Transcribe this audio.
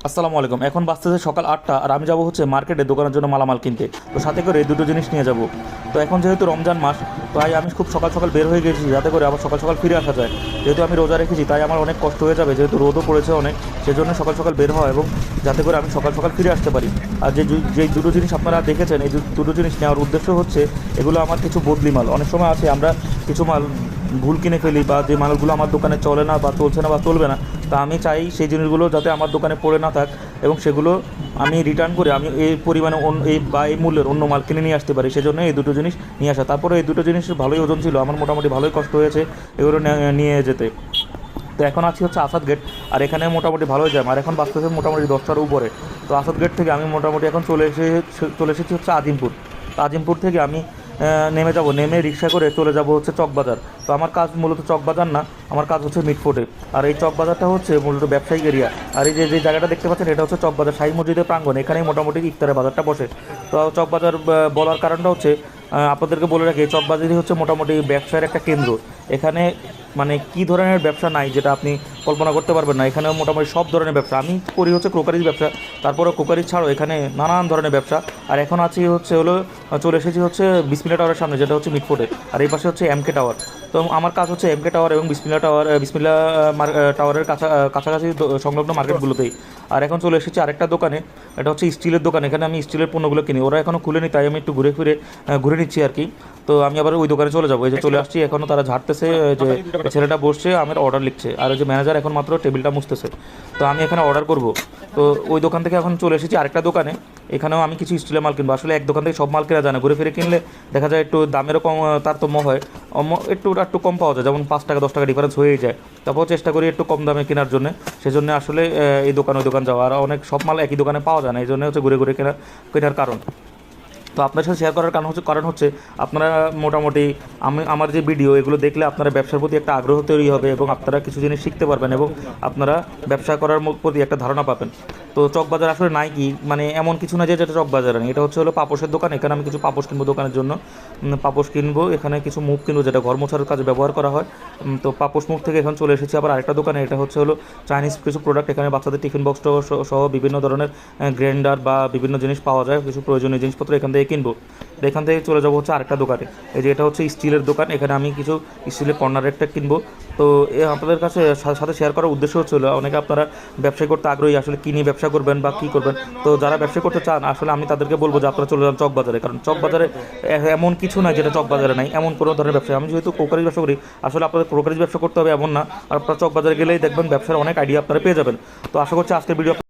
আসসালামু আলাইকুম। এখন বাজতেছে সকাল 8টা আর আমি যাব হচ্ছে মার্কেটে দোকানের জন্য মালামাল কিনতে। তো সাথে করে এই দুটো জিনিস নিয়ে যাব। তো এখন যেহেতু রমজান মাস, তাই আমি খুব সকাল সকাল বের হয়ে গেছি যাতে করে আবার সকাল সকাল ফিরে আসা যায়। যেহেতু আমি রোজা রেখেছি তাই আমার অনেক কষ্ট হয়ে যাবে, যেহেতু রোদও পড়েছে অনেক, সেজন্য সকাল সকাল বের হওয়া এবং যাতে করে আমি সকাল সকাল ফিরে আসতে পারি। আর যে দুটো জিনিস আপনারা দেখেছেন, এই দুটো জিনিস নেওয়ার উদ্দেশ্য হচ্ছে এগুলো আমার কিছু বদলি মাল। অনেক সময় আছে আমরা কিছু মাল ভুল কিনে ফেলি, বা যে মালগুলো আমার দোকানে চলে না বা চলছে না বা চলবে না, তা আমি চাই সেই জিনিসগুলো যাতে আমার দোকানে পড়ে না থাক এবং সেগুলো আমি রিটার্ন করে আমি এই পরিমাণে এই মূল্যের অন্য মাল কিনে নিয়ে আসতে পারি। সেজন্য এই দুটো জিনিস নিয়ে আসা। তারপরে এই দুটো জিনিসের ভালোই ওজন ছিল, আমার মোটামুটি ভালোই কষ্ট হয়েছে এগুলো নিয়ে যেতে। তো এখন আছি হচ্ছে আসাদ গেট, আর এখানে মোটামুটি ভালোই জ্যাম, আর এখন বাঁচতেছে মোটামুটি 10টার উপরে। তো আসাদ গেট থেকে আমি মোটামুটি এখন চলে এসেছি হচ্ছে আজিমপুর। তো আজিমপুর থেকে আমি নেমে রিক্সা করে চলে যাব হচ্ছে চকবাজার। তো আমার কাজ মূলত চকবাজার না, আমার কাজ হচ্ছে মিটফোর্টে। আর এই চকবাজারটা হচ্ছে মূলত ব্যবসায়িক এরিয়া। আর এই যে জায়গাটা দেখতে পাচ্ছেন, এটা হচ্ছে চকবাজার শাহী মসজিদের প্রাঙ্গণ। এখানেই মোটামুটি ইফতারের বাজারটা বসে। তো চকবাজার বলার কারণটা হচ্ছে, আপনাদেরকে বলে রাখি, চকবাজারই হচ্ছে মোটামুটি ব্যবসার একটা কেন্দ্র। এখানে মানে কী ধরনের ব্যবসা নাই যেটা আপনি কল্পনা করতে পারবেন না। এখানে মোটামুটি সব ধরনের ব্যবসা। আমি করি হচ্ছে ক্রোকারিজ ব্যবসা, তারপরে ক্রোকারিজ ছাড়াও এখানে নানান ধরনের ব্যবসা। আর এখন আছি হচ্ছে চলে এসেছি হচ্ছে বিসমিল্লা টাওয়ারের সামনে, যেটা হচ্ছে মিটফোর্টে। আর এই পাশে হচ্ছে এমকে টাওয়ার। তো আমার কাজ হচ্ছে এমকে টাওয়ার এবং বিসমিল্লা টাওয়ারের কাছাকাছি সংলগ্ন মার্কেটগুলোতেই। আর এখন চলে এসেছি আরেকটা দোকানে, এটা হচ্ছে স্টিলের দোকান। এখানে আমি স্টিলের পণ্যগুলো কিনি, ওরা এখনও খুলেনি, তাই আমি একটু ঘুরে নিচ্ছি আর কি। তো আমি আবার ওই দোকানে চলে যাবো। এই যে চলে আসছি, এখনও তারা ঝাড়তেছে, যে ছেলেটা বসছে আমার অর্ডার লিখছে, আর ওই যে ম্যানেজার এখন মাত্র টেবিলটা মুছতেছে। তো আমি এখানে অর্ডার করব। তো ওই দোকান থেকে এখন চলে এসেছি আরেকটা দোকানে, এখানেও আমি কিছু স্টিলের মাল কিনবো। আসলে এক দোকান থেকে সব মাল কেনা যায় না, ঘুরে ফিরে কিনলে দেখা যায় একটু দামেরও কম তারতম্য হয়, একটু কম পাওয়া যায়, যেমন 5 টাকা 10 টাকা ডিফারেন্স হয়েই যায়। তারপর চেষ্টা করি একটু কম দামে কেনার জন্য। সেজন্য আসলে এই দোকান ওই দোকান যাওয়া, আর অনেক সব মাল একই দোকানে পাওয়া যায় না, এই জন্য হচ্ছে ঘুরে ঘুরে কেনার কারণ। তো আপনার সাথে শেয়ার করার কারণ হচ্ছে আপনারা মোটামুটি আমার যে ভিডিও এগুলো দেখলে আপনারা ব্যবসার প্রতি একটা আগ্রহ তৈরি হবে এবং আপনারা কিছু জিনিস শিখতে পারবেন এবং আপনারা ব্যবসা করার প্রতি একটা ধারণা পাবেন। তো চকবাজার আসলে নাই কি, মানে এমন কিছু না যে যেটা চকবাজারে নেই। এটা হচ্ছে পাপোশের দোকান। এখানে আমি কিছু পাপোশ কিনবো দোকানের জন্য, পাপোশ কিনবো, এখানে কিছু মুখ কিনবো যেটা ঘর মোছার কাজে ব্যবহার করা হয়। তো পাপোশ মুখ থেকে এখন চলে এসেছি আবার আরেকটা দোকানে, এটা হচ্ছে চাইনিজ কিছু প্রোডাক্ট। এখানে বাচ্চাদের টিফিন বক্স সহ বিভিন্ন ধরনের গ্রাইন্ডার বা বিভিন্ন জিনিস পাওয়া যায়, কিছু প্রয়োজনীয় জিনিসপত্র এখান থেকে কিনবো। তো এখান থেকে চলে যাবো হচ্ছে আরেকটা দোকানে, এই যে এটা হচ্ছে স্টিলের দোকান। এখানে আমি কিছু স্টিলের কর্নার একটা কিনবো। তো আপনাদের কাছে সাথে শেয়ার করার উদ্দেশ্য হচ্ছিলো, অনেকে আপনারা ব্যবসা করতে আগ্রহী, আসলে কী নিয়ে ব্যবসা করবেন বা কী করবেন। তো যারা ব্যবসা করতে চান, আসলে আমি তাদেরকে বলবো যে আপনারা চলে যান চকবাজারে, কারণ চকবাজারে এমন কিছু নাই যেটা চকবাজারে নাই, এমন কোনো ধরনের ব্যবসা। আমি যেহেতু ক্রোকারিজ ব্যবসা করি, আসলে আপনাদের ক্রোকারিজ ব্যবসা করতে হবে এমন না, আর আপনারা চকবাজারে গেলেই দেখবেন ব্যবসার অনেক আইডিয়া আপনারা পেয়ে যাবেন। তো আশা করছি আজকের ভিডিও